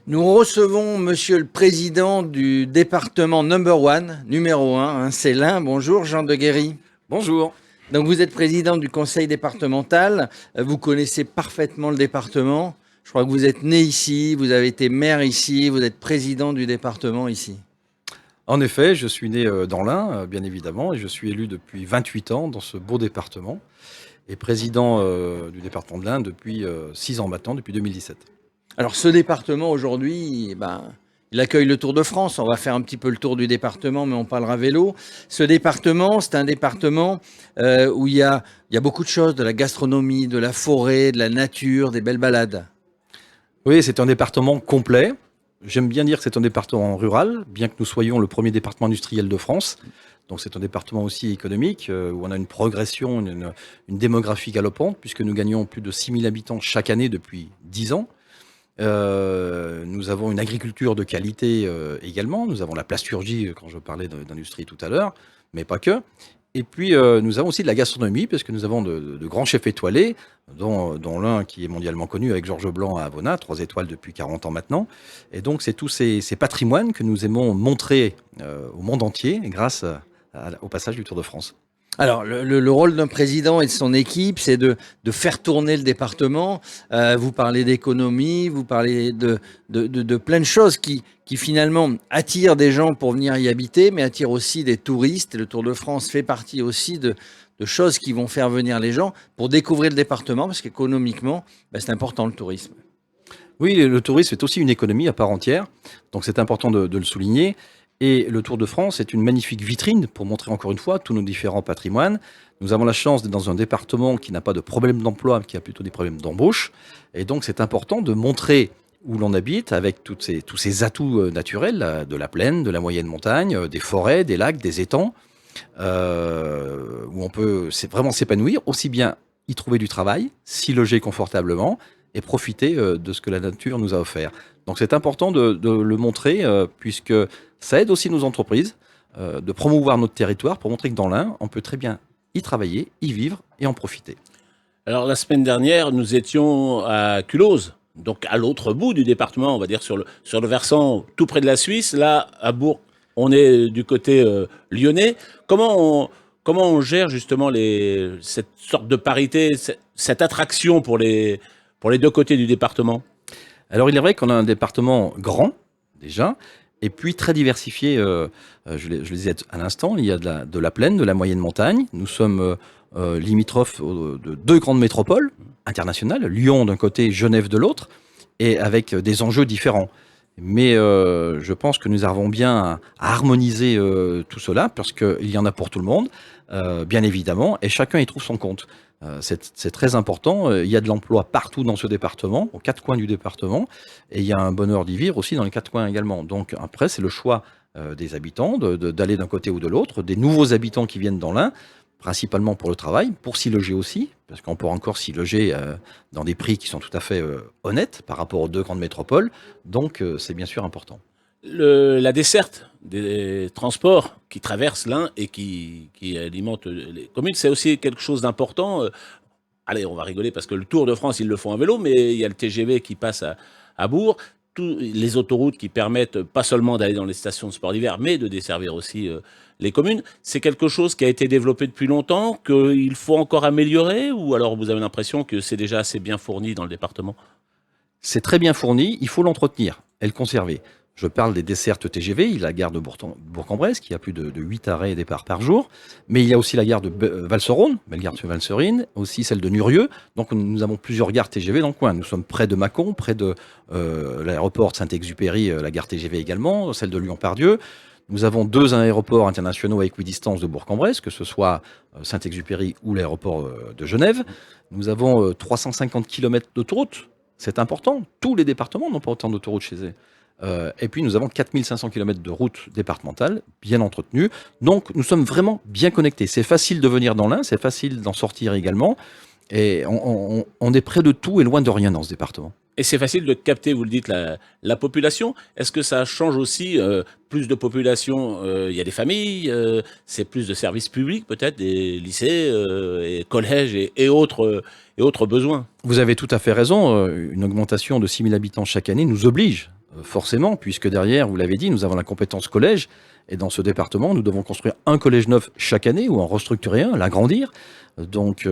Nous recevons Monsieur le Président du département numéro 1, c'est l'Ain. Bonjour Jean de Guéry. Bonjour. Donc vous êtes président du conseil départemental, vous connaissez parfaitement le département. Je crois que vous êtes né ici, vous avez été maire ici, vous êtes président du département ici. En effet, je suis né dans l'Ain, bien évidemment, et je suis élu depuis 28 ans dans ce beau département, et président du département de l'Ain depuis 6 ans maintenant, depuis 2017. Alors ce département aujourd'hui, il accueille le Tour de France. On va faire un petit peu le tour du département, mais on parlera vélo. Ce département, c'est un département où il y a beaucoup de choses, de la gastronomie, de la forêt, de la nature, des belles balades. Oui, c'est un département complet. J'aime bien dire que c'est un département rural, bien que nous soyons le premier département industriel de France. Donc c'est un département aussi économique, où on a une progression, une démographie galopante, puisque nous gagnons plus de 6000 habitants chaque année depuis 10 ans. Nous avons une agriculture de qualité également. Nous avons la plasturgie, quand je parlais d'industrie tout à l'heure, mais pas que. Et puis, nous avons aussi de la gastronomie, parce que nous avons de grands chefs étoilés, dont l'un qui est mondialement connu avec Georges Blanc à Avona, 3 étoiles depuis 40 ans maintenant. Et donc, c'est tous ces patrimoines que nous aimons montrer au monde entier grâce au passage du Tour de France. Alors, le rôle d'un président et de son équipe, c'est de faire tourner le département. Vous parlez d'économie, vous parlez de plein de choses qui finalement attirent des gens pour venir y habiter, mais attirent aussi des touristes. Et le Tour de France fait partie aussi de choses qui vont faire venir les gens pour découvrir le département, parce qu'économiquement, c'est important le tourisme. Oui, le tourisme est aussi une économie à part entière, donc c'est important de le souligner. Et le Tour de France est une magnifique vitrine pour montrer encore une fois tous nos différents patrimoines. Nous avons la chance d'être dans un département qui n'a pas de problème d'emploi, mais qui a plutôt des problèmes d'embauche. Et donc c'est important de montrer où l'on habite avec tous ces atouts naturels, de la plaine, de la moyenne montagne, des forêts, des lacs, des étangs, où on peut vraiment s'épanouir, aussi bien y trouver du travail, s'y loger confortablement et profiter de ce que la nature nous a offert. Donc c'est important de le montrer, puisque ça aide aussi nos entreprises de promouvoir notre territoire pour montrer que dans l'Ain, on peut très bien y travailler, y vivre et en profiter. Alors la semaine dernière, nous étions à Culose, donc à l'autre bout du département, on va dire sur le versant tout près de la Suisse. Là, à Bourg, on est du côté lyonnais. Comment on gère justement cette sorte de parité, cette attraction pour les deux côtés du département? Alors il est vrai qu'on a un département grand, déjà, et puis très diversifié. Je le disais à l'instant, il y a de la plaine, de la moyenne montagne. Nous sommes limitrophes de 2 grandes métropoles internationales, Lyon d'un côté, Genève de l'autre, et avec des enjeux différents. Mais je pense que nous arrivons bien à harmoniser tout cela, parce qu'il y en a pour tout le monde, bien évidemment, et chacun y trouve son compte. C'est très important. Il y a de l'emploi partout dans ce département, aux 4 coins du département, et il y a un bonheur d'y vivre aussi dans les 4 coins également. Donc après, c'est le choix des habitants d'aller d'un côté ou de l'autre, des nouveaux habitants qui viennent dans l'Ain, principalement pour le travail, pour s'y loger aussi, parce qu'on peut encore s'y loger dans des prix qui sont tout à fait honnêtes par rapport aux 2 grandes métropoles. Donc c'est bien sûr important. La desserte des transports qui traversent l'Ain et qui alimentent les communes, c'est aussi quelque chose d'important. Allez, on va rigoler parce que le Tour de France, ils le font en vélo, mais il y a le TGV qui passe à Bourg, les autoroutes qui permettent pas seulement d'aller dans les stations de sport d'hiver, mais de desservir aussi les communes. C'est quelque chose qui a été développé depuis longtemps, qu'il faut encore améliorer, ou alors vous avez l'impression que c'est déjà assez bien fourni dans le département? C'est très bien fourni, il faut l'entretenir et le conserver. Je parle des dessertes TGV, il y a la gare de Bourg-en-Bresse qui a plus de 8 arrêts et départs par jour, mais il y a aussi la gare de Valserone, Bellegarde-sur-Valserine, aussi celle de Nurieux. Donc nous avons plusieurs gares TGV dans le coin. Nous sommes près de Mâcon, près de l'aéroport de Saint-Exupéry, la gare TGV également, celle de Lyon-Pardieu. Nous avons 2 aéroports internationaux à équidistance de Bourg-en-Bresse, que ce soit Saint-Exupéry ou l'aéroport de Genève. Nous avons 350 km d'autoroutes. C'est important. Tous les départements n'ont pas autant d'autoroutes chez eux. Et puis nous avons 4500 km de routes départementales bien entretenues. Donc nous sommes vraiment bien connectés. C'est facile de venir dans l'Ain, c'est facile d'en sortir également. Et on est près de tout et loin de rien dans ce département. Et c'est facile de capter, vous le dites, la population. Est-ce que ça change aussi plus de population? Il y a des familles, c'est plus de services publics peut-être, des lycées, et collèges et autres besoins. Vous avez tout à fait raison. Une augmentation de 6000 habitants chaque année nous oblige forcément, puisque derrière, vous l'avez dit, nous avons la compétence collège. Et dans ce département, nous devons construire un collège neuf chaque année ou en restructurer un, l'agrandir. Donc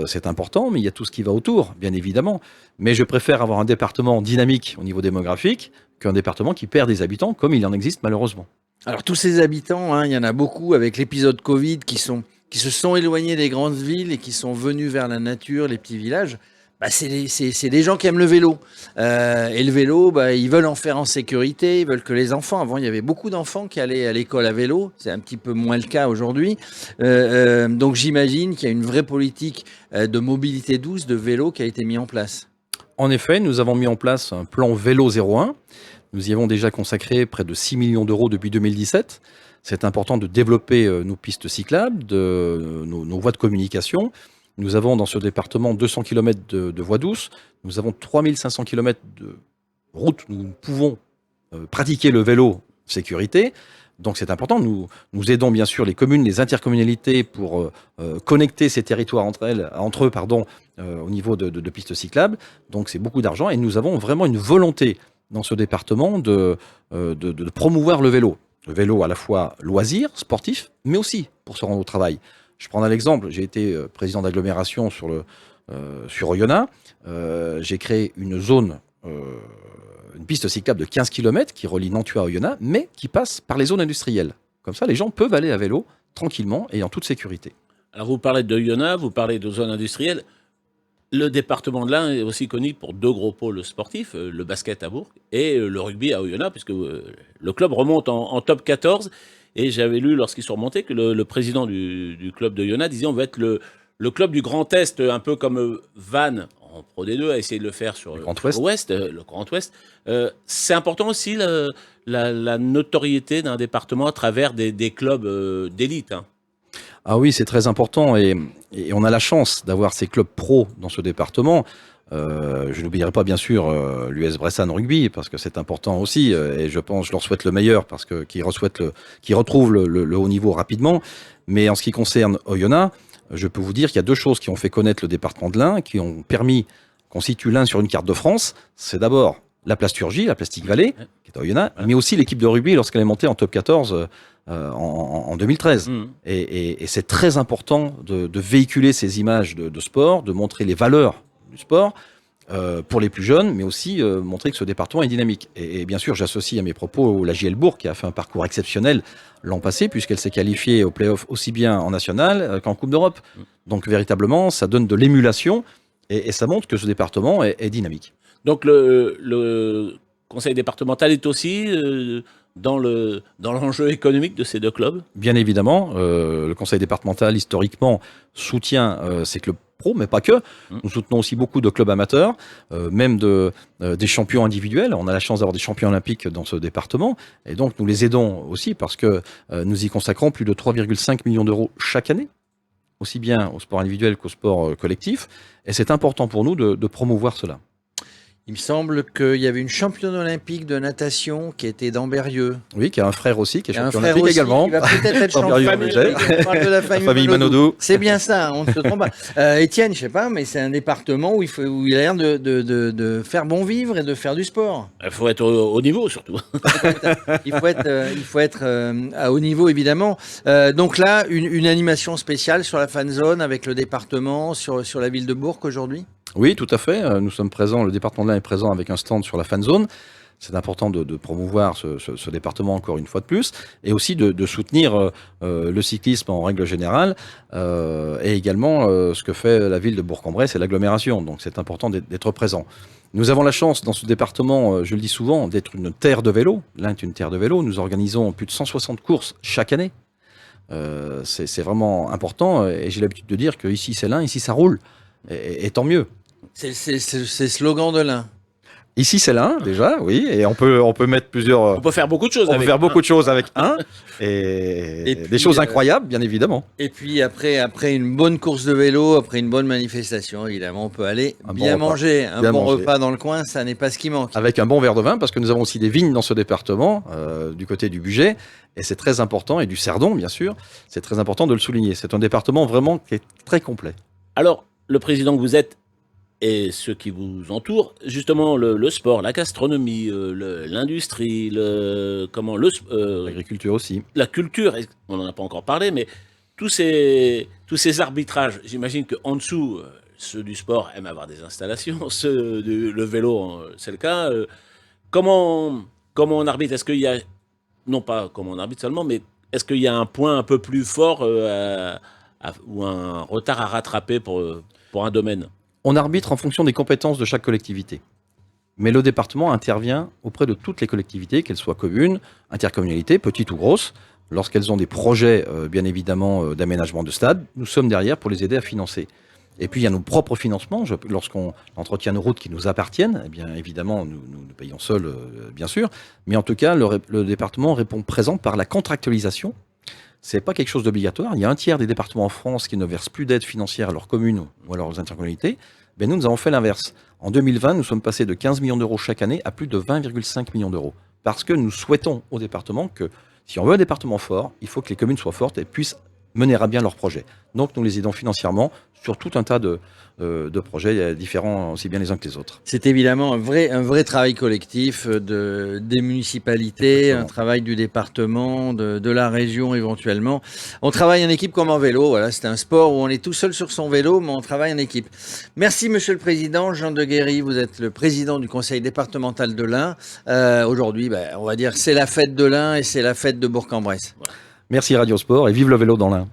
c'est important, mais il y a tout ce qui va autour, bien évidemment. Mais je préfère avoir un département dynamique au niveau démographique qu'un département qui perd des habitants, comme il en existe malheureusement. Alors tous ces habitants, hein, il y en a beaucoup avec l'épisode Covid qui se sont éloignés des grandes villes et qui sont venus vers la nature, les petits villages. Bah, c'est des gens qui aiment le vélo. Et le vélo, bah, ils veulent en faire en sécurité, ils veulent que les enfants, avant il y avait beaucoup d'enfants qui allaient à l'école à vélo, c'est un petit peu moins le cas aujourd'hui. Donc j'imagine qu'il y a une vraie politique de mobilité douce, de vélo qui a été mise en place. En effet, nous avons mis en place un plan vélo 01. Nous y avons déjà consacré près de 6 millions d'euros depuis 2017. C'est important de développer nos pistes cyclables, nos voies de communication. Nous avons dans ce département 200 km de voies douces. Nous avons 3500 km de routes où nous pouvons pratiquer le vélo sécurité. Donc c'est important. Nous aidons bien sûr les communes, les intercommunalités pour connecter ces territoires entre eux, au niveau de pistes cyclables. Donc c'est beaucoup d'argent et nous avons vraiment une volonté dans ce département de promouvoir le vélo. Le vélo à la fois loisir, sportif, mais aussi pour se rendre au travail. Je prends un exemple, j'ai été président d'agglomération sur Oyonnax. J'ai créé une zone, une piste cyclable de 15 km qui relie Nantua à Oyonnax, mais qui passe par les zones industrielles. Comme ça, les gens peuvent aller à vélo tranquillement et en toute sécurité. Alors vous parlez de Oyonnax, vous parlez de zones industrielles. Le département de l'Ain est aussi connu pour deux gros pôles sportifs, le basket à Bourg et le rugby à Oyonnax, puisque le club remonte en top 14. Et j'avais lu lorsqu'ils sont remontés que le président du club de Oyonnax disait on va être le club du Grand Est, un peu comme Vannes en Pro D2 a essayé de le faire sur le Grand Ouest. C'est important aussi la notoriété d'un département à travers des clubs d'élite. Hein. Ah oui, c'est très important et on a la chance d'avoir ces clubs pro dans ce département. Je n'oublierai pas bien sûr l'US Bressan Rugby parce que c'est important aussi et je leur souhaite le meilleur parce que qu'ils retrouvent le haut niveau rapidement. Mais en ce qui concerne Oyonnax, je peux vous dire qu'il y a deux choses qui ont fait connaître le département de l'Ain, qui ont permis qu'on situe l'Ain sur une carte de France. C'est d'abord la Plasturgie, la Plastic Valley, qui est à Oyonnax, mais aussi l'équipe de rugby lorsqu'elle est montée en top 14 en 2013. Et c'est très important de véhiculer ces images de sport, de montrer les valeurs du sport pour les plus jeunes, mais aussi montrer que ce département est dynamique. Et bien sûr, j'associe à mes propos la JL Bourg, qui a fait un parcours exceptionnel l'an passé, puisqu'elle s'est qualifiée au play-off aussi bien en national qu'en Coupe d'Europe. Donc véritablement, ça donne de l'émulation et ça montre que ce département est dynamique. Donc le conseil départemental est aussi dans l'enjeu économique de ces deux clubs. Bien évidemment, le conseil départemental historiquement soutient ces clubs pro, mais pas que. Nous soutenons aussi beaucoup de clubs amateurs, même des champions individuels. On a la chance d'avoir des champions olympiques dans ce département, et donc nous les aidons aussi parce que nous y consacrons plus de 3,5 millions d'euros chaque année, aussi bien au sport individuel qu'au sport collectif, et c'est important pour nous de promouvoir cela. Il me semble qu'il y avait une championne olympique de natation qui était d'Amberieux. Oui, qui a un frère aussi, qui est champion olympique également. Qui va peut-être être champion olympique. On parle de la famille Manodou. C'est bien ça, on ne se trompe pas. Étienne, je ne sais pas, mais c'est un département où il a l'air de faire bon vivre et de faire du sport. Il faut être au niveau surtout. Il faut être à haut niveau évidemment. Donc là, une animation spéciale sur la fan zone avec le département, sur la ville de Bourg aujourd'hui. Oui, tout à fait. Nous sommes présents, le département de l'Ain est présent avec un stand sur la fan zone. C'est important de promouvoir ce département encore une fois de plus et aussi de soutenir le cyclisme en règle générale et également ce que fait la ville de Bourg-en-Bresse et l'agglomération. Donc c'est important d'être présent. Nous avons la chance dans ce département, je le dis souvent, d'être une terre de vélo. L'Ain est une terre de vélo. Nous organisons plus de 160 courses chaque année. C'est vraiment important et j'ai l'habitude de dire que ici c'est l'Ain, ici ça roule et tant mieux. C'est le slogan de l'Ain. Ici, c'est l'Ain, déjà, oui, et on peut mettre plusieurs... On peut faire beaucoup de choses avec. On peut faire beaucoup de choses avec un, et puis, des choses incroyables, bien évidemment. Et puis, après une bonne course de vélo, après une bonne manifestation, évidemment, on peut aller bien manger. Un bon repas dans le coin, ça n'est pas ce qui manque. Avec un bon verre de vin, parce que nous avons aussi des vignes dans ce département, du côté du Bugey, et c'est très important, et du Cerdon, bien sûr, c'est très important de le souligner. C'est un département vraiment qui est très complet. Alors, le président que vous êtes et ceux qui vous entourent, justement le sport, la gastronomie, l'industrie, L'agriculture aussi. la culture, on n'en a pas encore parlé, mais tous ces arbitrages, j'imagine qu'en dessous, ceux du sport aiment avoir des installations, le vélo, c'est le cas. Comment on arbitre? Est-ce qu'il y a, non pas comment on arbitre seulement, mais est-ce qu'il y a un point un peu plus fort ou un retard à rattraper pour un domaine? On arbitre en fonction des compétences de chaque collectivité. Mais le département intervient auprès de toutes les collectivités, qu'elles soient communes, intercommunalités, petites ou grosses. Lorsqu'elles ont des projets, bien évidemment, d'aménagement de stade, nous sommes derrière pour les aider à financer. Et puis, il y a nos propres financements. Lorsqu'on entretient nos routes qui nous appartiennent, eh bien évidemment, nous payons seuls, bien sûr. Mais en tout cas, le département répond présent par la contractualisation. Ce n'est pas quelque chose d'obligatoire. Il y a un tiers des départements en France qui ne versent plus d'aide financière à leurs communes ou à leurs intercommunalités. Ben nous avons fait l'inverse. En 2020, nous sommes passés de 15 millions d'euros chaque année à plus de 20,5 millions d'euros. Parce que nous souhaitons au département que, si on veut un département fort, il faut que les communes soient fortes et puissent mener à bien leurs projets. Donc nous les aidons financièrement sur tout un tas de projets différents, aussi bien les uns que les autres. C'est évidemment un vrai travail collectif des municipalités, Exactement. un travail du département, de la région éventuellement. On travaille en équipe comme en vélo. Voilà, c'est un sport où on est tout seul sur son vélo, mais on travaille en équipe. Merci, Monsieur le Président. Jean Deguerry, vous êtes le président du conseil départemental de l'Ain. Aujourd'hui, on va dire c'est la fête de l'Ain et c'est la fête de Bourg-en-Bresse. Merci Radio Sport et vive le vélo dans l'Ain.